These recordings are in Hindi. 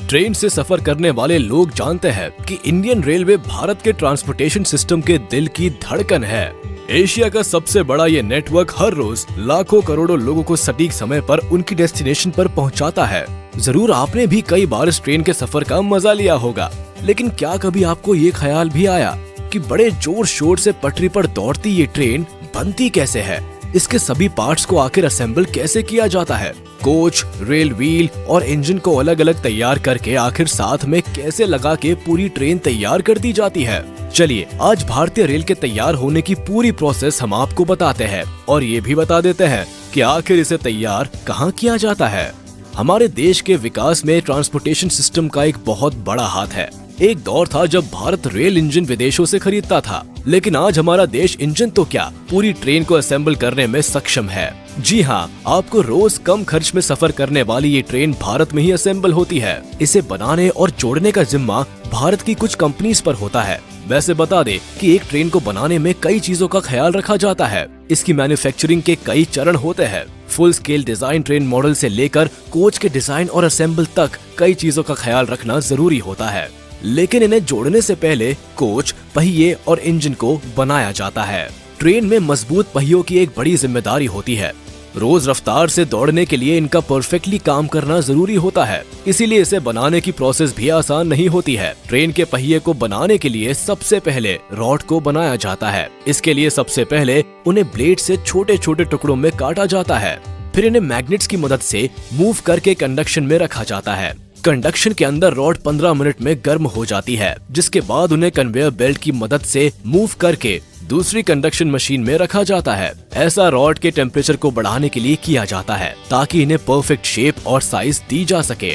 ट्रेन से सफर करने वाले लोग जानते हैं कि इंडियन रेलवे भारत के ट्रांसपोर्टेशन सिस्टम के दिल की धड़कन है। एशिया का सबसे बड़ा ये नेटवर्क हर रोज लाखों करोड़ों लोगों को सटीक समय पर उनकी डेस्टिनेशन पर पहुंचाता है। जरूर आपने भी कई बार इस ट्रेन के सफर का मजा लिया होगा, लेकिन क्या कभी आपको ये ख्याल भी आया कि बड़े जोर शोर से पटरी पर दौड़ती ये ट्रेन बनती कैसे है? इसके सभी पार्ट्स को आखिर असेंबल कैसे किया जाता है? कोच, रेल व्हील और इंजन को अलग अलग तैयार करके आखिर साथ में कैसे लगा के पूरी ट्रेन तैयार कर दी जाती है? चलिए आज भारतीय रेल के तैयार होने की पूरी प्रोसेस हम आपको बताते हैं और ये भी बता देते हैं कि आखिर इसे तैयार कहाँ किया जाता है। हमारे देश के विकास में ट्रांसपोर्टेशन सिस्टम का एक बहुत बड़ा हाथ है। एक दौर था जब भारत रेल इंजन विदेशों से खरीदता था, लेकिन आज हमारा देश इंजन तो क्या पूरी ट्रेन को असेंबल करने में सक्षम है। जी हाँ, आपको रोज कम खर्च में सफर करने वाली ये ट्रेन भारत में ही असेंबल होती है। इसे बनाने और जोड़ने का जिम्मा भारत की कुछ कंपनीज पर होता है। वैसे बता दे कि एक ट्रेन को बनाने में कई चीजों का ख्याल रखा जाता है। इसकी मैन्युफैक्चरिंग के कई चरण होते हैं। Full scale design train model से लेकर कोच के डिजाइन और असेंबल तक कई चीजों का ख्याल रखना जरूरी होता है। लेकिन इन्हें जोड़ने से पहले कोच, पहिए और इंजन को बनाया जाता है। ट्रेन में मजबूत पहियों की एक बड़ी जिम्मेदारी होती है। रोज रफ्तार से दौड़ने के लिए इनका परफेक्टली काम करना जरूरी होता है, इसीलिए इसे बनाने की प्रोसेस भी आसान नहीं होती है। ट्रेन के पहिए को बनाने के लिए सबसे पहले रॉड को बनाया जाता है। इसके लिए सबसे पहले उन्हें ब्लेड से छोटे छोटे टुकड़ों में काटा जाता है। फिर इन्हें मैग्नेट्स की मदद से मूव करके कंडक्शन में रखा जाता है। कंडक्शन के अंदर रॉड 15 मिनट में गर्म हो जाती है, जिसके बाद उन्हें कन्वेयर बेल्ट की मदद से मूव करके दूसरी कंडक्शन मशीन में रखा जाता है। ऐसा रॉड के टेम्परेचर को बढ़ाने के लिए किया जाता है ताकि इन्हें परफेक्ट शेप और साइज दी जा सके।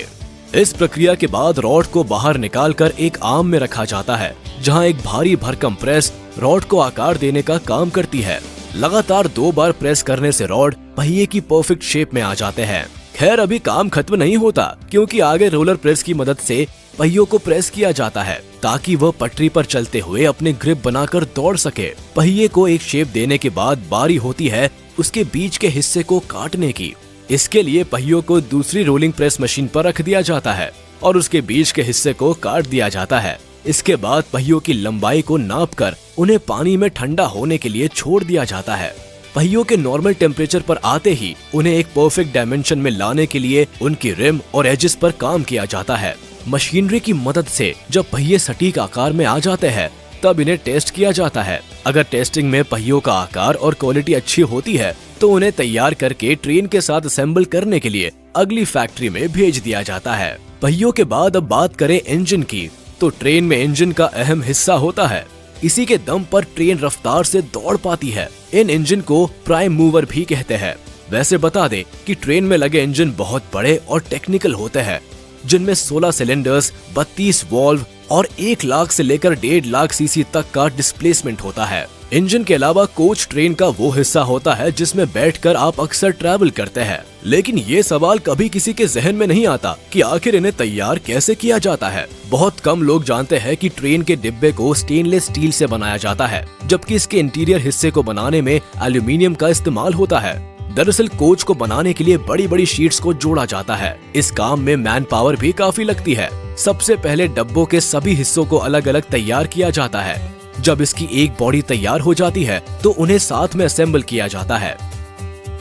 इस प्रक्रिया के बाद रॉड को बाहर निकालकर एक आर्म में रखा जाता है, जहां एक भारी भरकम प्रेस रॉड को आकार देने का काम करती है। लगातार 2 बार प्रेस करने से रॉड पहिए की परफेक्ट शेप में आ जाते हैं। खैर अभी काम खत्म नहीं होता, क्योंकि आगे रोलर प्रेस की मदद से पहियों को प्रेस किया जाता है ताकि वह पटरी पर चलते हुए अपने ग्रिप बनाकर दौड़ सके। पहिए को एक शेप देने के बाद बारी होती है उसके बीच के हिस्से को काटने की। इसके लिए पहियों को दूसरी रोलिंग प्रेस मशीन पर रख दिया जाता है और उसके बीच के हिस्से को काट दिया जाता है। इसके बाद पहियों की लंबाई को नापकर उन्हें पानी में ठंडा होने के लिए छोड़ दिया जाता है। पहियों के नॉर्मल टेम्परेचर पर आते ही उन्हें एक परफेक्ट डायमेंशन में लाने के लिए उनकी रिम और एजेस पर काम किया जाता है। मशीनरी की मदद से जब पहिए सटीक आकार में आ जाते हैं, तब इन्हें टेस्ट किया जाता है। अगर टेस्टिंग में पहियों का आकार और क्वालिटी अच्छी होती है, तो उन्हें तैयार करके ट्रेन के साथ असेंबल करने के लिए अगली फैक्ट्री में भेज दिया जाता है। पहियों के बाद अब बात करें इंजन की, तो ट्रेन में इंजन का अहम हिस्सा होता है। इसी के दम पर ट्रेन रफ्तार से दौड़ पाती है। इन इंजन को प्राइम मूवर भी कहते हैं। वैसे बता दे कि ट्रेन में लगे इंजन बहुत बड़े और टेक्निकल होते हैं, जिनमें 16 सिलेंडर्स, 32 वॉल्व और 1 लाख से लेकर 1.5 लाख सीसी तक का डिस्प्लेसमेंट होता है। इंजन के अलावा कोच ट्रेन का वो हिस्सा होता है जिसमें बैठकर आप अक्सर ट्रैवल करते हैं। लेकिन ये सवाल कभी किसी के जहन में नहीं आता कि आखिर इन्हें तैयार कैसे किया जाता है। बहुत कम लोग जानते हैं कि ट्रेन के डिब्बे को स्टेनलेस स्टील से बनाया जाता है, जबकि इसके इंटीरियर हिस्से को बनाने में एल्यूमिनियम का इस्तेमाल होता है। दरअसल कोच को बनाने के लिए बड़ी बड़ी शीट्स को जोड़ा जाता है। इस काम में मैन पावर भी काफी लगती है। सबसे पहले डब्बों के सभी हिस्सों को अलग अलग तैयार किया जाता है। जब इसकी एक बॉडी तैयार हो जाती है, तो उन्हें साथ में असेंबल किया जाता है।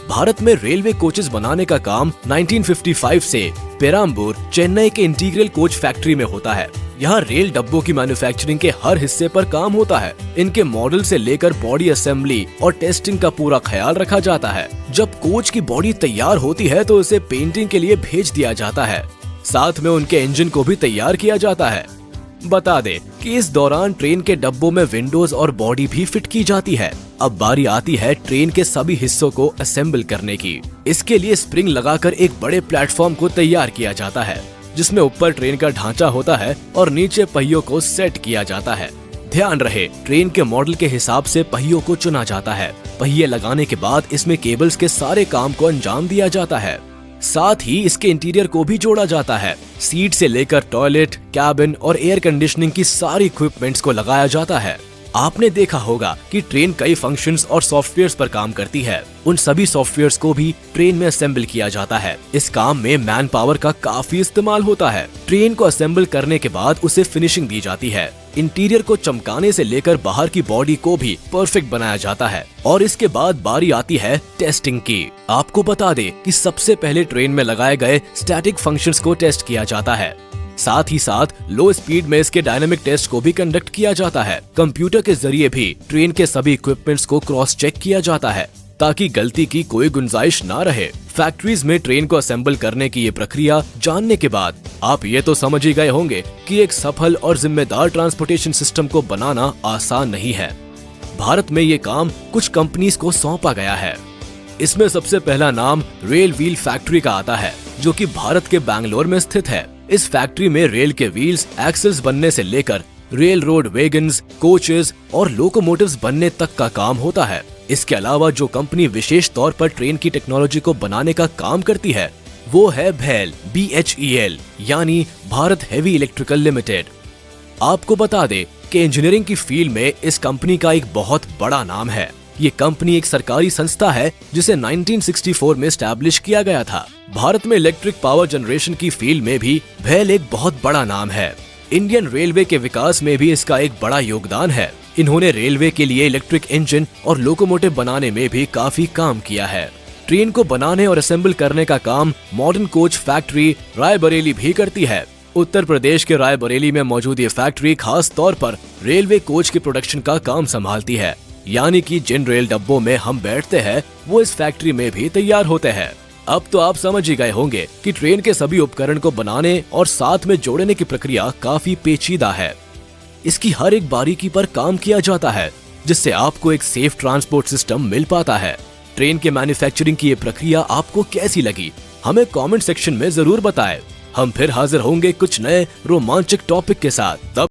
भारत में रेलवे कोचेस बनाने का काम 1955 से पेराम्बूर, चेन्नई के इंटीग्रल कोच फैक्ट्री में होता है। यहाँ रेल डब्बों की मैन्युफैक्चरिंग के हर हिस्से पर काम होता है। इनके मॉडल से लेकर बॉडी असेंबली और टेस्टिंग का पूरा ख्याल रखा जाता है। जब कोच की बॉडी तैयार होती है, तो उसे पेंटिंग के लिए भेज दिया जाता है। साथ में उनके इंजन को भी तैयार किया जाता है। बता दे कि इस दौरान ट्रेन के डब्बों में विंडोज और बॉडी भी फिट की जाती है। अब बारी आती है ट्रेन के सभी हिस्सों को असेंबल करने की। इसके लिए स्प्रिंग लगाकर एक बड़े प्लेटफॉर्म को तैयार किया जाता है, जिसमें ऊपर ट्रेन का ढांचा होता है और नीचे पहियों को सेट किया जाता है। ध्यान रहे, ट्रेन के मॉडल के हिसाब से पहियों को चुना जाता है। पहिए लगाने के बाद इसमें केबल्स के सारे काम को अंजाम दिया जाता है। साथ ही इसके इंटीरियर को भी जोड़ा जाता है। सीट से लेकर टॉयलेट, कैबिन और एयर कंडीशनिंग की सारी इक्विपमेंट्स को लगाया जाता है। आपने देखा होगा कि ट्रेन कई फंक्शंस और सॉफ्टवेयर्स पर काम करती है। उन सभी सॉफ्टवेयर्स को भी ट्रेन में असेंबल किया जाता है। इस काम में मैन पावर का काफी इस्तेमाल होता है। ट्रेन को असेंबल करने के बाद उसे फिनिशिंग दी जाती है। इंटीरियर को चमकाने से लेकर बाहर की बॉडी को भी परफेक्ट बनाया जाता है और इसके बाद बारी आती है टेस्टिंग की। आपको बता दे कि सबसे पहले ट्रेन में लगाए गए स्टैटिक फंक्शंस को टेस्ट किया जाता है। साथ ही साथ लो स्पीड में इसके डायनामिक टेस्ट को भी कंडक्ट किया जाता है। कंप्यूटर के जरिए भी ट्रेन के सभी इक्विपमेंट्स को क्रॉस चेक किया जाता है ताकि गलती की कोई गुंजाइश ना रहे। फैक्ट्रीज में ट्रेन को असेंबल करने की ये प्रक्रिया जानने के बाद आप ये तो समझ ही गए होंगे कि एक सफल और जिम्मेदार ट्रांसपोर्टेशन सिस्टम को बनाना आसान नहीं है। भारत में ये काम कुछ कंपनीज को सौंपा गया है। इसमें सबसे पहला नाम रेल व्हील फैक्ट्री का आता है, जो कि भारत के बैंगलोर में स्थित है। इस फैक्ट्री में रेल के व्हील्स, एक्सेल्स बनने से लेकर रेल रोड वैगन्स, कोचेस और लोकोमोटिव्स बनने तक का काम होता है। इसके अलावा जो कंपनी विशेष तौर पर ट्रेन की टेक्नोलॉजी को बनाने का काम करती है वो है BHEL, BHEL यानी भारत हेवी इलेक्ट्रिकल लिमिटेड। आपको बता दे कि इंजीनियरिंग की फील्ड में इस कंपनी का एक बहुत बड़ा नाम है। ये कंपनी एक सरकारी संस्था है जिसे 1964 में एस्टैब्लिश किया गया था। भारत में इलेक्ट्रिक पावर जनरेशन की फील्ड में भी BHEL एक बहुत बड़ा नाम है। इंडियन रेलवे के विकास में भी इसका एक बड़ा योगदान है। इन्होंने रेलवे के लिए इलेक्ट्रिक इंजन और लोकोमोटिव बनाने में भी काफी काम किया है। ट्रेन को बनाने और असेंबल करने का काम मॉडर्न कोच फैक्ट्री रायबरेली भी करती है। उत्तर प्रदेश के रायबरेली में मौजूद ये फैक्ट्री खास तौर पर रेलवे कोच के प्रोडक्शन का काम संभालती है, यानी कि जिन रेल डब्बों में हम बैठते हैं वो इस फैक्ट्री में भी तैयार होते हैं। अब तो आप समझ ही गए होंगे कि ट्रेन के सभी उपकरण को बनाने और साथ में जोड़ने की प्रक्रिया काफी पेचीदा है। इसकी हर एक बारीकी पर काम किया जाता है जिससे आपको एक सेफ ट्रांसपोर्ट सिस्टम मिल पाता है। ट्रेन के मैन्युफैक्चरिंग की ये प्रक्रिया आपको कैसी लगी हमें कमेंट सेक्शन में जरूर बताएं। हम फिर हाजिर होंगे कुछ नए रोमांचक टॉपिक के साथ। तब